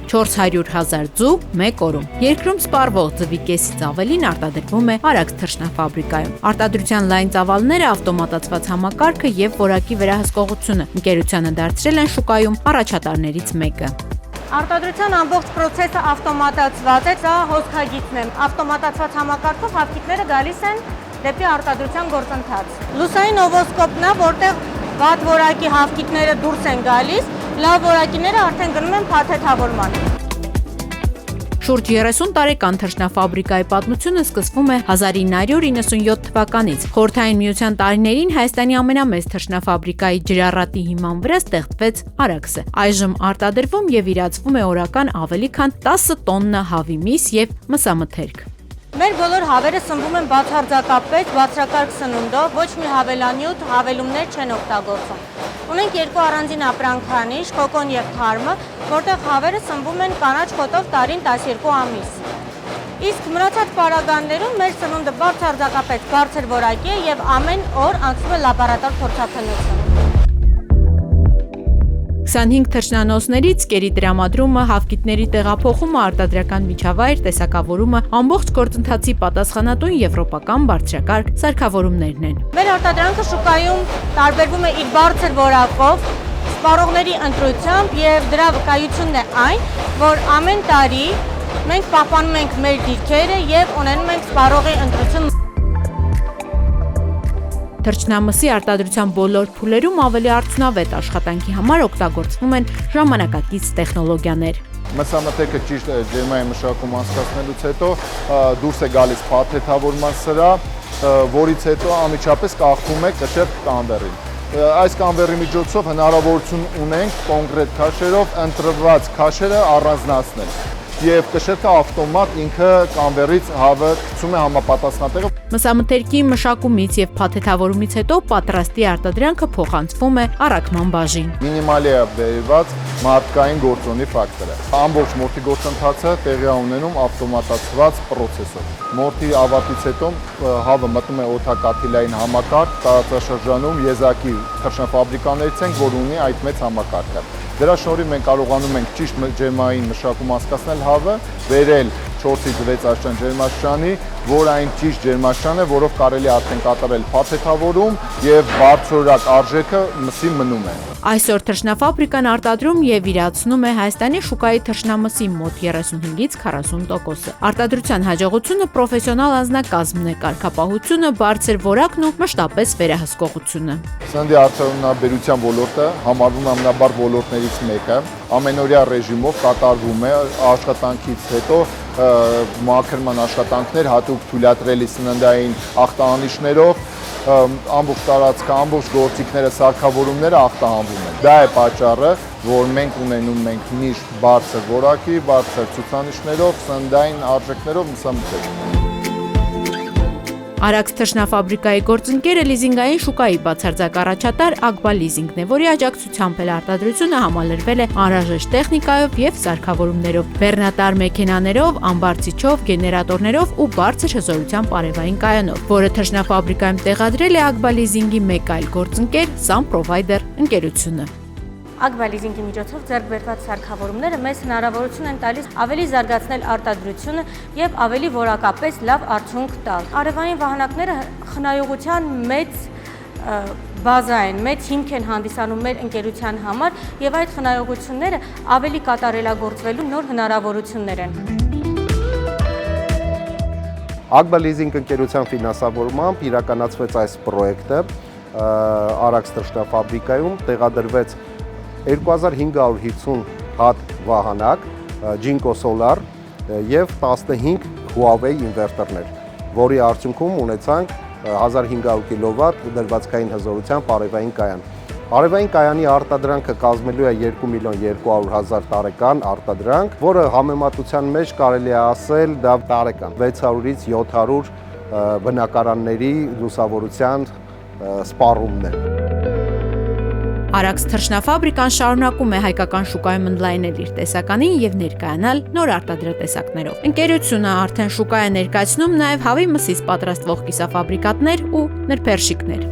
400,000 ձու մեկ օրում։ Երկրում սպառվող ձվի կեսից ավելին արտադրվում է Արաքս թռչնաֆաբրիկայում։ Արտադրության լայն ծավալները, ավտոմատացված համակարգը եւ որակի վերահսկողությունը ընկերությանը դարձրել են շուկայում առաջատարներից մեկը։ Արտադրության ամբողջ process-ը ավտոմատացված է, սա հոսքագիծն է։ Ավտոմատացված համակարգով հավքիթները գալիս են դեպի արտադրության գործընթաց։ Լուսային օվոսկոպն է, որտեղ վատ որակի հավքիթները դուրս են գալիս, լավ որակիները արդեն գնում են փաթեթավորման։ Շուրջ 30 տարեկան թռչնաֆաբրիկայի պատմությունը սկսվում է 1997 թվականից։ Խորհրդային միության տարիներին Հայաստանի ամենամեծ թռչնաֆաբրիկայի ջրառատի հիման վրա ստեղծվեց Արաքսը։ Այժմ արտադրվում եւ իրացվում է օրական ավելի քան 10 տոննա հավի միս եւ մսամթերք։ Մեր բոլոր հավերը սնվում են բացարձակապես բարձրակարգ սնունդով, ոչ մի հավելանյութ, հավելումներ չեն օգտագործում։ Ունենք երկու առանձին ապրանքանիշ, քոկոն եւ թարմը, որտեղ հավերը սնվում են կանաչ խոտով տարին 12 ամիս։ Իսկ մնացած պարագաներում մեր սնունդը բարձարձակապես բարձր որակի է եւ ամեն օր անցնում է լաբորատոր փորձաքննություն։ 25 թռչնանոցներից կերի տրամադրումը, հավքիթների տեղափոխումը, արտադրական միջավայր, տեսակավորումը, ամբողջ գործընթացի պատասխանատուն եվրոպական բարձրակարգ սարքավորումներն են։ Մեր արտադրանքը շուկայում տարբերվում է իր բարձր որակով, սպառողների ընտրությամբ եւ դրա վկայությունն է այն, որ ամեն տարի մենք պահպանում ենք մեր դիրքերը եւ ունենում ենք սպառողի ընտրություն։ Թռչնամսի արտադրության բոլոր փուլերում ավելի արդյունավետ աշխատանքի համար օգտագործվում են ժամանակակից տեխնոլոգիաներ։ Մսամթերքը ճիշտ ջերմային մշակում անցկացնելուց հետո դուրս է գալիս փաթեթավորման սրահ, որից հետո անմիջապես կախվում է կշեռք կանվերին։ Այս կանվերի միջոցով հնարավորություն ունենք կոնկրետ քաշերով ընտրված քաշերը առանձնացնել։ Եվ կշեռքը ավտոմատ ինքը կանվերից հավը գցում է համապատասխան։ Մսամթերքի մշակումից եւ փաթեթավորումից հետո պատրաստի արտադրանքը փոխանցվում է առաքման բաժին։ Մինիմալի է բերված մարդկային գործոնի ֆակտորը։ Ամբողջ մորթի գործընթացը տեղի է ունենում ավտոմատացված process-ով։ Մորթի ավարտից հետո հավը մտնում է օդակաթիլային համակարգ, տարածաշրջանում եզակի թռչնաֆաբրիկաներից ենք, որ ունի այդ մեծ համակարգը։ Դրա շնորհիվ մենք կարողանում ենք ճիշտ ջերմային մշակում անցկացնել հավը, վերել 4-ից 6 աստիճան ջերմաստիճանի, որ այն ճիշտ ջերմաստիճան է, որով կարելի արդեն կատարել փաթեթավորում եւ բարձրորակ արժեքը մսի մնում է։ Այսօր թռչնաֆաբրիկան արտադրում եւ իրացնում է Հայաստանի շուկայի թռչնամսի մոտ 35-ից 40%-ը։ Արտադրության հաջողությունը պրոֆեսիոնալ անձնակազմն է, կարգապահությունը, բարձր որակն ու մշտապես վերահսկողությունը։ Սննդի արդյունաբերության ոլորտը համարվում է ամենաբարձր ոլորտներից մեկը։ Ամենօրյա ռեժիմով կատարվում է աշխատանքից հետո մաքրման աշխատանքներ հատուկ թույլատրելի սննդային ախտահանիչներով, ամբողջ տարածքը, ամբողջ գործիքները, սարքավորումները ախտահանվում են։ Դա է պատճառը, որ մենք ունենում ենք միշտ բարձր որակի, բարձր ցուցանիշներով, սննդային արժեքներով մսամթերք։ Արաքս թռչնաֆաբրիկայի գործընկերը լիզինգային շուկայի բացարձակ առաջատար Ագբա լիզինգն է, որի աջակցությամբ էլ արտադրությունը համալրվել է անհրաժեշտ տեխնիկայով եւ սարքավորումներով, բեռնատար մեքենաներով, ամբարձիչով, գեներատորներով ու բարձր հզորության պարևային կայանով, որը թռչնաֆաբրիկայում տեղադրել է Ագբա լիզինգի մեկ այլ գործընկեր Sun Provider ընկերությունը։ Ագբա լիզինգի միջոցով ձեռք բերված սարքավորումները մեզ հնարավորություն են տալիս ավելի զարգացնել արտադրությունը եւ ավելի որակապես լավ արդյունք տալ։ Արևային վահանակները խնայողության մեծ բազա են, մեծ հիմք են հանդիսանում մեր ընկերության համար եւ այդ խնայողությունները ավելի կատարելագործվելու նոր հնարավորություններ են։ Ագբա լիզինգ ընկերության ֆինանսավորմամբ իրականացվեց այս պրոյեկտը Արաքս թռչնաֆաբրիկայում, տեղադրվեց 2550 հատ վահանակ, Jinko Solar եւ 15 Huawei ինվերտորներ, որի արդյունքում ունեցանք 1500 կՎտ դրվածքային հզորության պարևային կայան։ Արևային կայանի արտադրանքը կազմելու է 2.200.000 տարեկան արտադրանք, որը համեմատության մեջ կարելի է ասել դա տարեկան 600-ից 700 բնակարանների լուսավորության սպառումն է։ Արաքս թռչնաֆաբրիկան շարունակում է հայկական շուկայում ընդլայնել իր տեսականին եւ ներկայանալ նոր արտադրատեսակներով։ Ընկերությունը արդեն շուկա է ներկայացնում նաեւ հավի մսից պատրաստվող կիսաֆաբրիկատներ ու նրբերշիկներ։